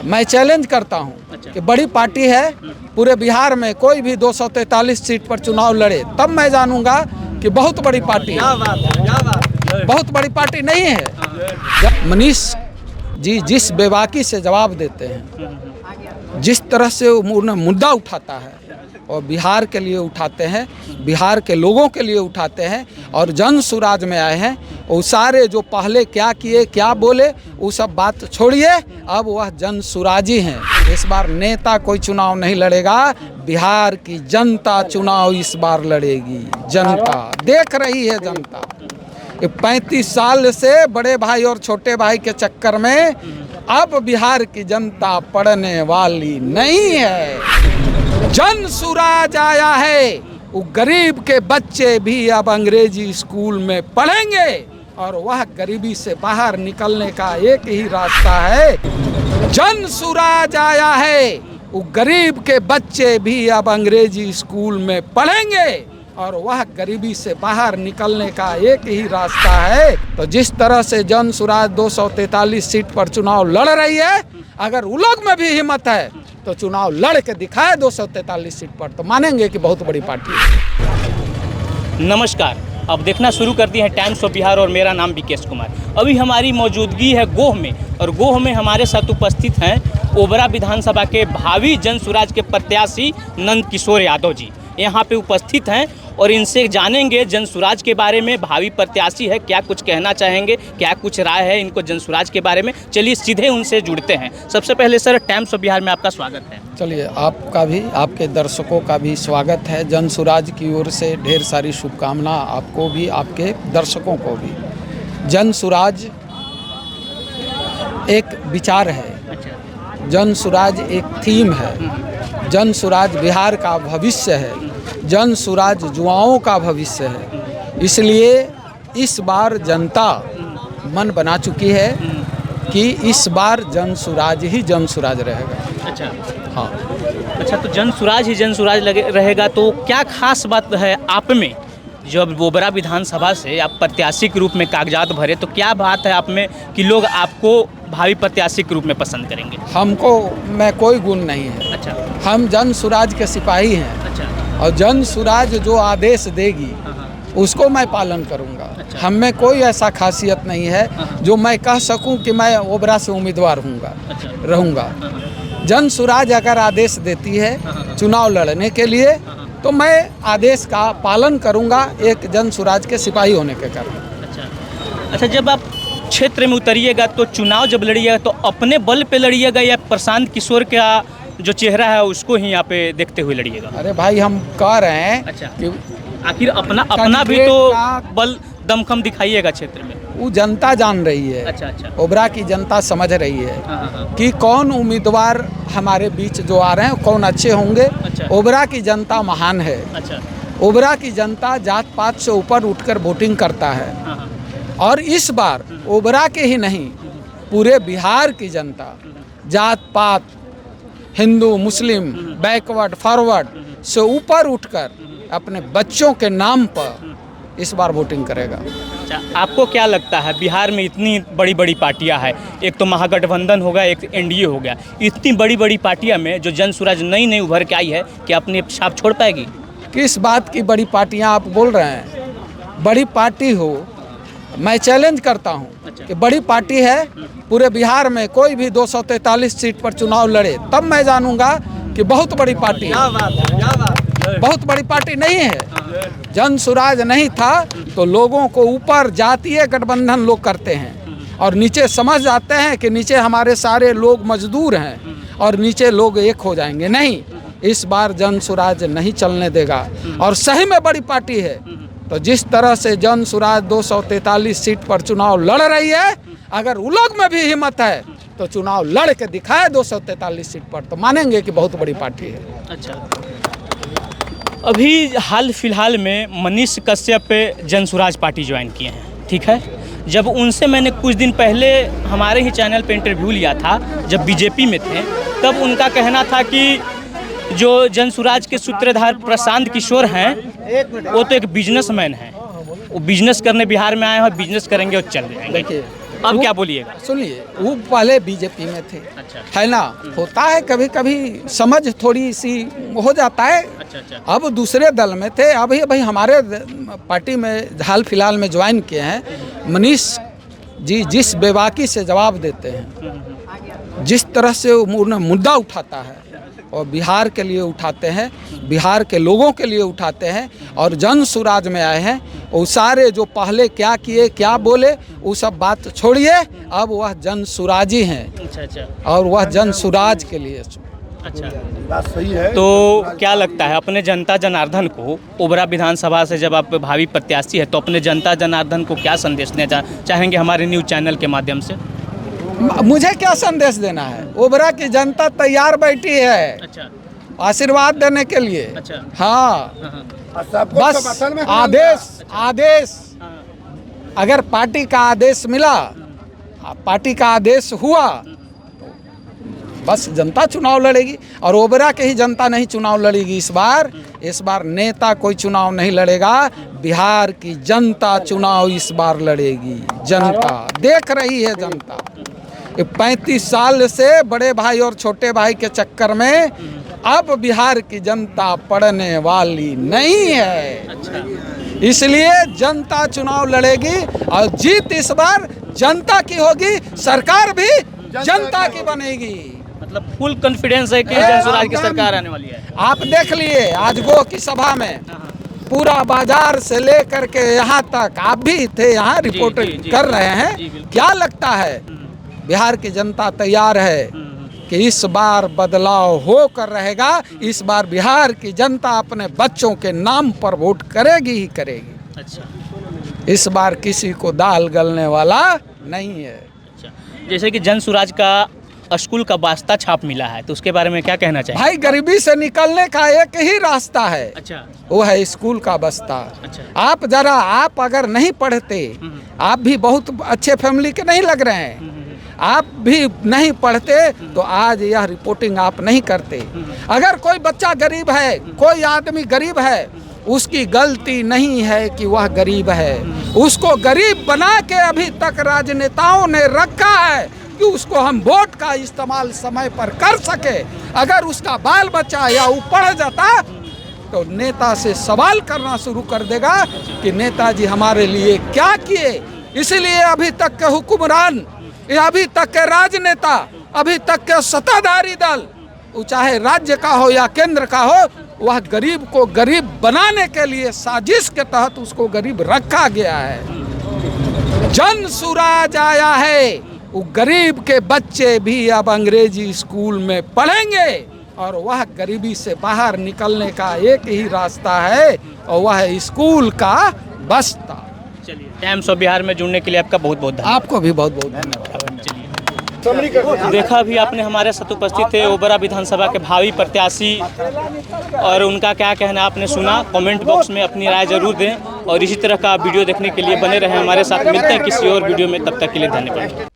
मैं चैलेंज करता हूं कि बड़ी पार्टी है, पूरे बिहार में कोई भी 243 सीट पर चुनाव लड़े, तब मैं जानूंगा कि बहुत बड़ी पार्टी है। बहुत बड़ी पार्टी नहीं है। मनीष जी जिस बेबाकी से जवाब देते हैं, जिस तरह से वो मुद्दा उठाता है और बिहार के लिए उठाते हैं, बिहार के लोगों के लिए उठाते हैं और जन सुराज में आए हैं, वो सारे जो पहले क्या किए क्या बोले वो सब बात छोड़िए, अब वह जन सुराजी हैं। इस बार नेता कोई चुनाव नहीं लड़ेगा, बिहार की जनता चुनाव इस बार लड़ेगी। जनता देख रही है, जनता 35 साल से बड़े भाई और छोटे भाई के चक्कर में अब बिहार की जनता पढ़ने वाली नहीं है। जन सुराज आया है, वो गरीब के बच्चे भी अब अंग्रेजी स्कूल में पढ़ेंगे और वह गरीबी से बाहर निकलने का एक ही रास्ता है। जन सुराज आया है, वो गरीब के बच्चे भी अब अंग्रेजी स्कूल में पढ़ेंगे और वह गरीबी से बाहर निकलने का एक ही रास्ता है। तो जिस तरह से जन सुराज 243 सीट पर चुनाव लड़ रही है, अगर उन लोग में भी हिम्मत है तो चुनाव लड़ के दिखाए 243 सीट पर, तो मानेंगे कि बहुत बड़ी पार्टी है। नमस्कार, अब देखना शुरू कर दिए हैं टाइम्स ऑफ बिहार और मेरा नाम विकेश कुमार। अभी हमारी मौजूदगी है गोह में और गोह में हमारे साथ उपस्थित हैं ओबरा विधानसभा के भावी जन सुराज के प्रत्याशी नंद किशोर यादव जी यहाँ पे उपस्थित हैं और इनसे जानेंगे जन सुराज के बारे में। भावी प्रत्याशी है, क्या कुछ कहना चाहेंगे, क्या कुछ राय है इनको जन सुराज के बारे में। चलिए सीधे उनसे जुड़ते हैं। सबसे पहले सर, टाइम्स ऑफ बिहार में आपका स्वागत है। चलिए, आपका भी, आपके दर्शकों का भी स्वागत है। जन सुराज की ओर से ढेर सारी शुभकामना आपको भी, आपके दर्शकों को भी। जन सुराज एक विचार है, जन सुराज एक थीम है, जन सुराज बिहार का भविष्य है, जन सुराज युवाओं का भविष्य है। इसलिए इस बार जनता मन बना चुकी है कि इस बार जन सुराज ही जन सुराज रहेगा। अच्छा, हाँ, अच्छा, तो जन सुराज ही जन सुराज रहेगा, तो क्या खास बात है आप में? जब ओबरा विधानसभा से आप प्रत्याशी के रूप में कागजात भरे, तो क्या बात है आप में कि लोग आपको भावी प्रत्याशी के रूप में पसंद करेंगे? हमको में कोई गुण नहीं है। अच्छा, हम जन सुराज के सिपाही हैं। अच्छा, और जन सुराज जो आदेश देगी उसको मैं पालन करूंगा। अच्छा। हम में कोई ऐसा खासियत नहीं है जो मैं कह सकूं कि मैं ओबरा से उम्मीदवार रहूंगा। जन सुराज अगर आदेश देती है चुनाव लड़ने के लिए, तो मैं आदेश का पालन करूंगा, एक जन सुराज के सिपाही होने के कारण। अच्छा, जब आप क्षेत्र में उतरिएगा तो चुनाव जब लड़िएगा तो अपने बल पे लड़िएगा या प्रशांत किशोर का जो चेहरा है उसको ही यहाँ पे देखते हुए लड़िएगा? अरे भाई, हम कह रहे हैं अच्छा, कि आखिर अपना भी तो बल दमखम दिखाइएगा क्षेत्र में। वो जनता जान रही है। अच्छा, अच्छा, ओबरा की जनता समझ रही है कि कौन उम्मीदवार हमारे बीच जो आ रहे हैं कौन अच्छे होंगे। अच्छा। ओबरा की जनता महान है। अच्छा, ओबरा की जनता जात पात से ऊपर उठकर वोटिंग करता है और इस बार ओबरा के ही नहीं, पूरे बिहार की जनता जात पात, हिंदू मुस्लिम, बैकवर्ड फॉरवर्ड से ऊपर उठकर अपने बच्चों के नाम पर इस बार वोटिंग करेगा। अच्छा, आपको क्या लगता है बिहार में इतनी बड़ी बड़ी पार्टियां हैं, एक तो महागठबंधन हो गया, एक एनडीए हो गया, इतनी बड़ी बड़ी पार्टियां में जो जन सुराज नई नई उभर के आई है, क्या अपनी छाप छोड़ पाएगी? किस बात की बड़ी पार्टियां आप बोल रहे हैं? बड़ी पार्टी हो, मैं चैलेंज करता हूं कि बड़ी पार्टी है, पूरे बिहार में कोई भी 243 सीट पर चुनाव लड़े, तब मैं जानूंगा कि बहुत बड़ी पार्टी है। बहुत बड़ी पार्टी नहीं है। जन सुराज नहीं था तो लोगों को ऊपर जातीय गठबंधन लोग करते हैं और नीचे समझ जाते हैं कि नीचे हमारे सारे लोग मजदूर हैं और नीचे लोग एक हो जाएंगे। नहीं, इस बार जन सुराज नहीं चलने देगा और सही में बड़ी पार्टी है। तो जिस तरह से जन सुराज 243 सीट पर चुनाव लड़ रही है, अगर उन लोग में भी हिम्मत है तो चुनाव लड़ के दिखाए 243 सीट पर, तो मानेंगे कि बहुत बड़ी पार्टी है। अच्छा, अभी हाल फिलहाल में मनीष कश्यप जन सुराज पार्टी ज्वाइन किए हैं, ठीक है। जब उनसे मैंने कुछ दिन पहले हमारे ही चैनल पे इंटरव्यू लिया था, जब बीजेपी में थे, तब उनका कहना था कि जो जन सुराज के सूत्रधार प्रशांत किशोर हैं वो तो एक बिजनेसमैन हैं, वो बिजनेस करने बिहार में आए हैं, बिजनेस करेंगे और चल जाएंगे। देखिए, अब क्या बोलिएगा? सुनिए, वो पहले बीजेपी में थे, अच्छा है ना। होता है कभी कभी समझ थोड़ी सी हो जाता है। अच्छा अब दूसरे दल में थे, अभी हमारे पार्टी में हाल फिलहाल में ज्वाइन किए हैं। मनीष जी जिस बेबाकी से जवाब देते हैं, जिस तरह से उन्हें मुद्दा उठाता है और बिहार के लिए उठाते हैं, बिहार के लोगों के लिए उठाते हैं और जन सुराज में आए हैं। वो सारे जो पहले क्या किए क्या बोले वो सब बात छोड़िए, अब वह जन सुराजी हैं। अच्छा और वह जन सुराज के लिए। अच्छा, बात सही है। तो क्या लगता है अपने जनता जनार्दन को, ओबरा विधानसभा से जब आप भावी प्रत्याशी है, तो अपने जनता जनार्दन को क्या संदेश देना चाहेंगे हमारे न्यूज़ चैनल के माध्यम से? मुझे क्या संदेश देना है? ओबरा की जनता तैयार बैठी है। अच्छा, आशीर्वाद देने के लिए। अच्छा, हाँ, बस आदेश अगर पार्टी का आदेश मिला, पार्टी का आदेश हुआ, बस जनता चुनाव लड़ेगी। और ओबरा के ही जनता नहीं चुनाव लड़ेगी इस बार नेता कोई चुनाव नहीं लड़ेगा, बिहार की जनता चुनाव इस बार लड़ेगी। जनता देख रही है, जनता 35 साल से बड़े भाई और छोटे भाई के चक्कर में अब बिहार की जनता पड़ने वाली नहीं है। इसलिए जनता चुनाव लड़ेगी और जीत इस बार जनता की होगी, सरकार भी जनता की बनेगी। मतलब फुल कॉन्फिडेंस है कि जनसुराज की सरकार आने वाली है। आप देख लिए आज गो की सभा में पूरा बाजार से लेकर के यहाँ तक आप भी थे, यहाँ रिपोर्टिंग कर रहे हैं। क्या लगता है बिहार की जनता तैयार है कि इस बार बदलाव होकर रहेगा? इस बार बिहार की जनता अपने बच्चों के नाम पर वोट करेगी ही करेगी। अच्छा, इस बार किसी को दाल गलने वाला नहीं है। अच्छा, जैसे कि जनसुराज का स्कूल का वास्ता छाप मिला है, तो उसके बारे में क्या कहना चाहिए? भाई गरीबी से निकलने का एक ही रास्ता है। अच्छा, वो है स्कूल का बस्ता। अच्छा, आप अगर नहीं पढ़ते, आप भी बहुत अच्छे फैमिली के नहीं लग रहे हैं, आप भी नहीं पढ़ते तो आज यह रिपोर्टिंग आप नहीं करते। अगर कोई बच्चा गरीब है, कोई आदमी गरीब है, उसकी गलती नहीं है कि वह गरीब है। उसको गरीब बना के अभी तक राजनेताओं ने रखा है कि उसको हम वोट का इस्तेमाल समय पर कर सके। अगर उसका बाल बच्चा या वो पढ़ जाता तो नेता से सवाल करना शुरू कर देगा कि नेताजी हमारे लिए क्या किए। इसलिए अभी तक के हुक्मरान, अभी तक के राजनेता, अभी तक के सत्ताधारी दल, वो चाहे राज्य का हो या केंद्र का हो, वह गरीब को गरीब बनाने के लिए साजिश के तहत उसको गरीब रखा गया है। जन सुराज आया है, वो गरीब के बच्चे भी अब अंग्रेजी स्कूल में पढ़ेंगे और वह गरीबी से बाहर निकलने का एक ही रास्ता है और वह है स्कूल का बस्ता। चलिए, टाइम्स ऑफ बिहार में जुड़ने के लिए आपका बहुत बहुत धन्यवाद। आपको भी बहुत बहुत धन्यवाद। देखा भी आपने, हमारे साथ उपस्थित थे ओबरा विधानसभा के भावी प्रत्याशी, और उनका क्या कहना आपने सुना। कमेंट बॉक्स में अपनी राय जरूर दें और इसी तरह का वीडियो देखने के लिए बने रहें हमारे साथ। मिलते हैं किसी और वीडियो में, तब तक के लिए धन्यवाद।